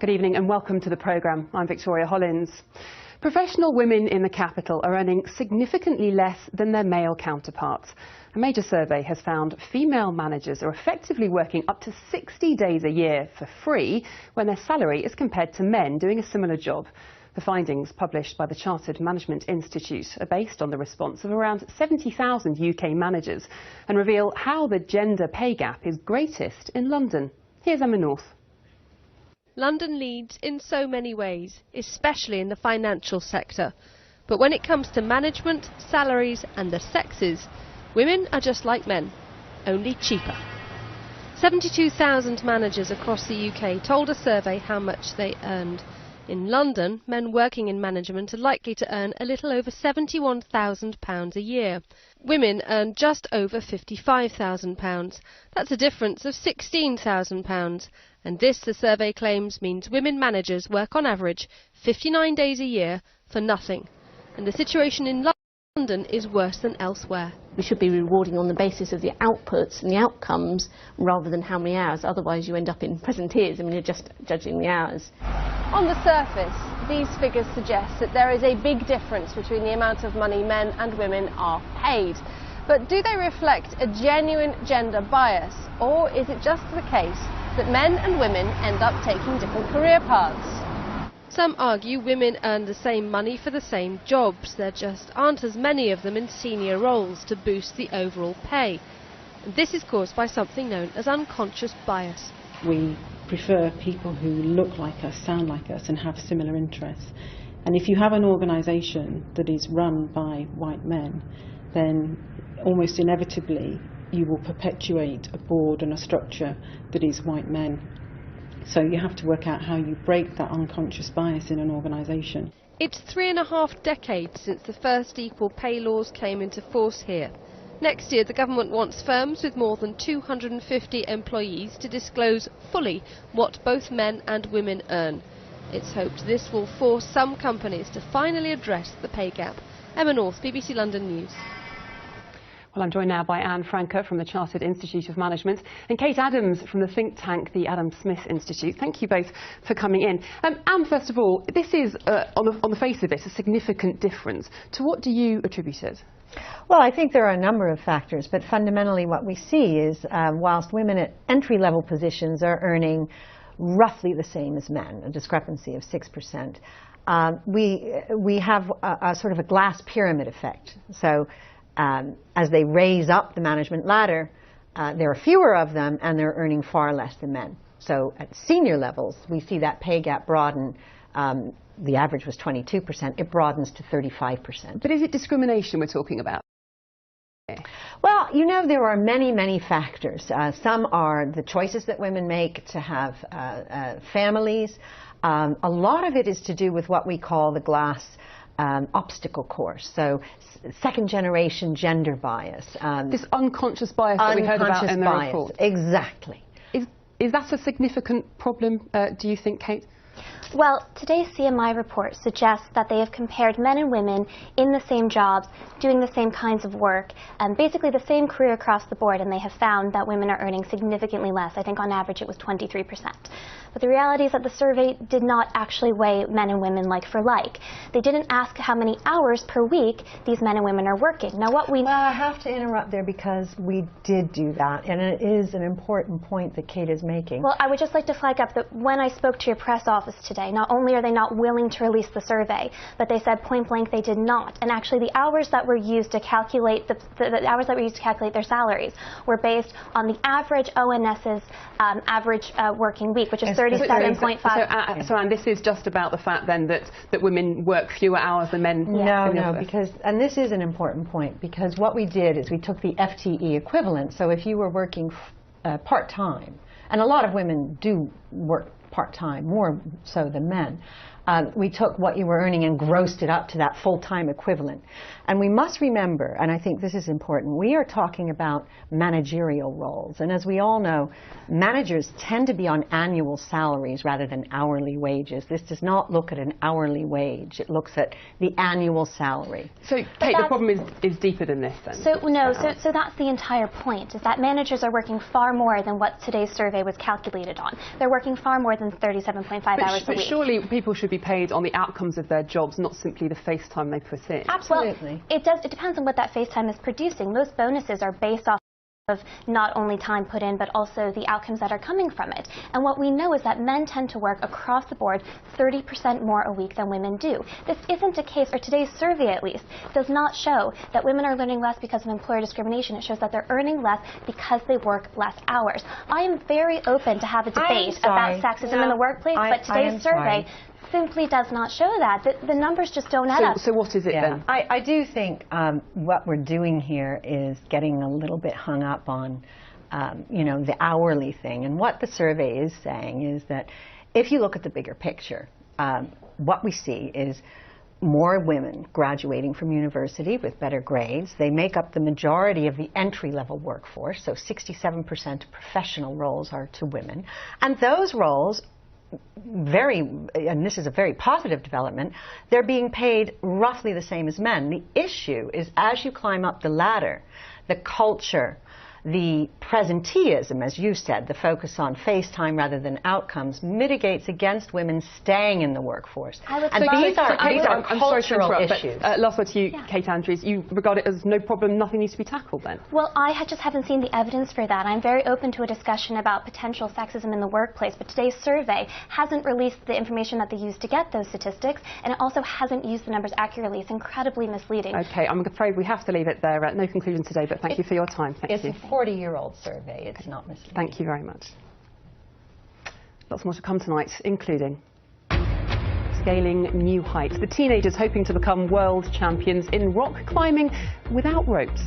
Good evening and welcome to the programme. I'm Victoria Hollins. Professional women in the capital are earning significantly less than their male counterparts. A major survey has found female managers are effectively working up to 60 days a year for free when their salary is compared to men doing a similar job. The findings, published by the Chartered Management Institute, are based on the response of around 70,000 UK managers and reveal how the gender pay gap is greatest in London. Here's Emma North. London leads in so many ways, especially in the financial sector. But when it comes to management, salaries and the sexes, women are just like men, only cheaper. 72,000 managers across the UK told a survey how much they earned. In London, men working in management are likely to earn a little over £71,000 a year. Women earn just over £55,000. That's a difference of £16,000. And this, the survey claims, means women managers work on average 59 days a year for nothing. And the situation in London is worse than elsewhere. We should be rewarding on the basis of the outputs and the outcomes rather than how many hours. Otherwise you end up in presenteeism and you're just judging the hours. On the surface, these figures suggest that there is a big difference between the amount of money men and women are paid. But do they reflect a genuine gender bias, or is it just the case that men and women end up taking different career paths? Some argue women earn the same money for the same jobs. There just aren't as many of them in senior roles to boost the overall pay. And this is caused by something known as unconscious bias. We prefer people who look like us, sound like us and have similar interests. And if you have an organisation that is run by white men, then almost inevitably you will perpetuate a board and a structure that is white men. So you have to work out how you break that unconscious bias in an organisation. It's 3.5 decades since the first equal pay laws came into force here. Next year, the government wants firms with more than 250 employees to disclose fully what both men and women earn. It's hoped this will force some companies to finally address the pay gap. Emma North, BBC London News. Well, I'm joined now by Anne Franker from the Chartered Institute of Management and Kate Adams from the think tank, the Adam Smith Institute. Thank you both for coming in. Anne, first of all, this is, on the face of it, a significant difference. To what do you attribute it? Well, I think there are a number of factors, but fundamentally what we see is whilst women at entry-level positions are earning roughly the same as men, a discrepancy of 6%, we have a sort of a glass pyramid effect. So as they raise up the management ladder, there are fewer of them and they're earning far less than men. So at senior levels, we see that pay gap broaden. The average was 22%. It broadens to 35%. But is it discrimination we're talking about? Well, you know, there are many, many factors. Some are the choices that women make to have families. A lot of it is to do with what we call the glass obstacle course. So second-generation gender bias. This unconscious bias that we heard about in the report. Exactly. Is that a significant problem, do you think, Kate? Well, today's CMI report suggests that they have compared men and women in the same jobs, doing the same kinds of work, and basically the same career across the board, and they have found that women are earning significantly less. I think on average it was 23%. But the reality is that the survey did not actually weigh men and women like for like. They didn't ask how many hours per week these men and women are working. Now what we... Well, I have to interrupt there because we did do that, and it is an important point that Kate is making. Well, I would just like to flag up that when I spoke to your press office today, not only are they not willing to release the survey, but they said point blank they did not. And actually the hours that were used to calculate the hours that were used to calculate their salaries were based on the average ONS's average working week, which is 37.5. So Anne, this is just about the fact then that women work fewer hours than men? No, because, and this is an important point, because what we did is we took the FTE equivalent. So if you were working part-time, and a lot of women do work part-time, more so than men, we took what you were earning and grossed it up to that full-time equivalent. And we must remember, and I think this is important, we are talking about managerial roles. And as we all know, managers tend to be on annual salaries rather than hourly wages. This does not look at an hourly wage. It looks at the annual salary. So, Kate, the problem is deeper than this, then? So that's the entire point, is that managers are working far more than what today's survey was calculated on. They're working far more than 37.5 hours a week. But surely people should be paid on the outcomes of their jobs, not simply the face time they put in. Well, Absolutely. it depends on what that face time is producing. Most bonuses are based off of not only time put in, but also the outcomes that are coming from it. And what we know is that men tend to work across the board 30% more a week than women do. This isn't a case, or today's survey at least, does not show that women are earning less because of employer discrimination. It shows that they're earning less because they work less hours. I am very open to have a debate about sexism in the workplace, but today's survey simply does not show that. The numbers just don't add up. So what is it then? I do think what we're doing here is getting a little bit hung up on, you know, the hourly thing. And what the survey is saying is that if you look at the bigger picture, what we see is more women graduating from university with better grades. They make up the majority of the entry-level workforce, so 67% of professional roles are to women. And those roles, and this is a very positive development, they're being paid roughly the same as men. The issue is, as you climb up the ladder, the culture, the presenteeism, as you said, the focus on face time rather than outcomes, mitigates against women staying in the workforce. These are cultural issues. Last word to you, Kate Andrews. You regard it as no problem, nothing needs to be tackled then? Well, I just haven't seen the evidence for that. I'm very open to a discussion about potential sexism in the workplace, but today's survey hasn't released the information that they used to get those statistics, and it also hasn't used the numbers accurately. It's incredibly misleading. Okay, I'm afraid we have to leave it there. No conclusion today, but thank you for your time. Thank you. 40-year-old survey. It's not misleading. Thank you very much. Lots more to come tonight, including scaling new heights. The teenagers hoping to become world champions in rock climbing without ropes.